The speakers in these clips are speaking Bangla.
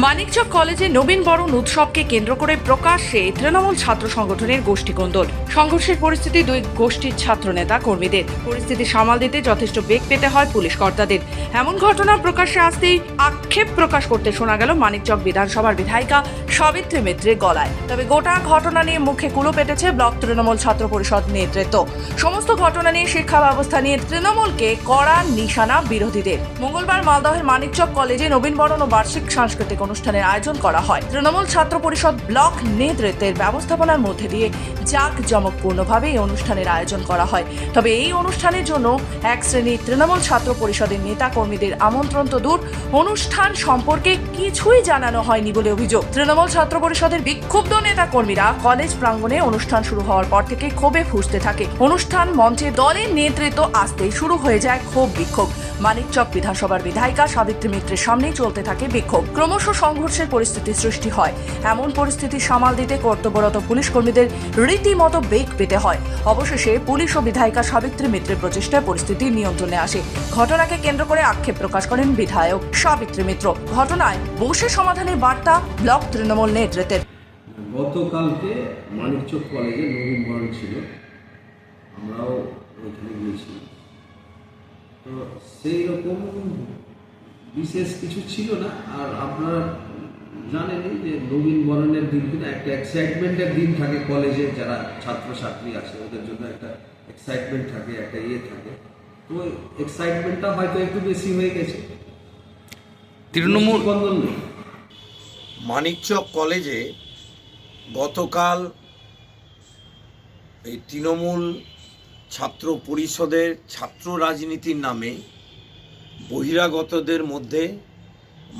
মানিকচক কলেজে নবীন বরণ উৎসবকে কেন্দ্র করে প্রকাশ্যে তৃণমূল ছাত্র সংগঠনের গোষ্ঠী কোন্দল। সংঘর্ষের পরিস্থিতি দুই গোষ্ঠীর ছাত্র নেতা কর্মীদের। পরিস্থিতি সামাল দিতে যথেষ্ট বেগ পেতে হয় পুলিশ কর্তাদের। এমন ঘটনা প্রকাশ্যে আসতেই আক্ষেপ প্রকাশ করতে শোনা গেল মানিকচক বিধানসভার বিধায়িকা সাবিত্রী মিত্রের গলায়। তবে গোটা ঘটনা নিয়ে মুখে কুলো পেটেছে ব্লক তৃণমূল ছাত্র পরিষদ নেতৃত্ব। সমস্ত ঘটনা নিয়ে শিক্ষা ব্যবস্থা নিয়ে তৃণমূলকে কড়া নিশানা বিরোধীদের। মঙ্গলবার মালদহের মানিকচক কলেজে নবীন বরণ ও বার্ষিক সাংস্কৃতিক অনুষ্ঠানের আয়োজন করা হয়। তৃণমূল ছাত্র পরিষদ ব্লক নেতৃত্বের ব্যবস্থাপনার মধ্যে দিয়ে জাঁকজমকপূর্ণভাবে এই অনুষ্ঠানের আয়োজন করা হয়। তবে এই অনুষ্ঠানের জন্য এক শ্রেণীর তৃণমূল ছাত্র পরিষদের নেতা কর্মীদের আমন্ত্রণ তো দূর, অনুষ্ঠান সম্পর্কে কিছুই জানানো হয়নি বলে অভিযোগ। তৃণমূল ছাত্র পরিষদের বিক্ষুব্ধ নেতা কর্মীরা কলেজ প্রাঙ্গণে অনুষ্ঠান শুরু হওয়ার পর থেকে ক্ষোভে ফুঁসতে থাকে। অনুষ্ঠান মঞ্চে দলের নেতৃত্ব আসতেই শুরু হয়ে যায় ক্ষোভ বিক্ষোভ। মানিকচক বিধানসভার বিধায়িকা সাবিত্রী মিত্রের সামনেই চলতে থাকে বিক্ষোভ। ক্রমশ সংঘর্ষের পরিস্থিতি সৃষ্টি হয়। এমন পরিস্থিতি সামাল দিতে কর্তব্যরত পুলিশ কর্মীদের রীতিমতো বেগ পেতে হয়। অবশেষে পুলিশ ও বিধায়িকা সাবিত্রী মিত্রের প্রচেষ্টায় পরিস্থিতি নিয়ন্ত্রণে আসে। ঘটনাকে কেন্দ্র করে আক্ষেপ প্রকাশ করেন বিধায়ক সাবিত্রী মিত্র। ঘটনায় বসে সমাধানের বার্তা ব্লক তৃণমূল নেতৃত্বের। গতকালকে মানিকচক কলেজে নবীন বরণ ছিল, আমরাও ওইখানে গিয়েছিলাম। তো সেই রকম বিশেষ কিছু ছিল না। আর আপনারা জানেনই যে নবীন বরণের দিন কিন্তু একটা এক্সাইটমেন্টের দিন থাকে কলেজে, যারা ছাত্রছাত্রী আছে ওদের জন্য একটা এক্সাইটমেন্ট থাকে, একটা থাকে। তো এক্সাইটমেন্টটা হয়তো একটু বেশি হয়ে গেছে। তৃণমূল নেই। মানিকচক কলেজে গতকাল এই তৃণমূল ছাত্র পরিষদের ছাত্র রাজনীতির নামে বহিরাগতদের মধ্যে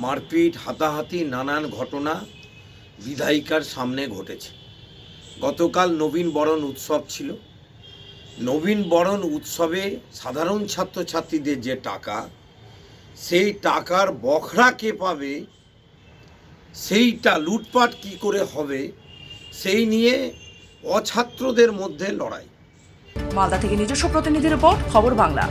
মারপিট, হাতাহাতি, নানান ঘটনা বিধায়িকার সামনে ঘটেছে। গতকাল নবীন বরণ উৎসব ছিল। নবীন বরণ উৎসবে সাধারণ ছাত্রছাত্রীদের যে টাকা, সেই টাকার বখরা কে পাবে, সেইটা লুটপাট কি করে হবে, সেই নিয়ে অছাত্রদের মধ্যে লড়াই। মালদা থেকে নিজস্ব প্রতিনিধি রিপোর্ট, খবর বাংলা।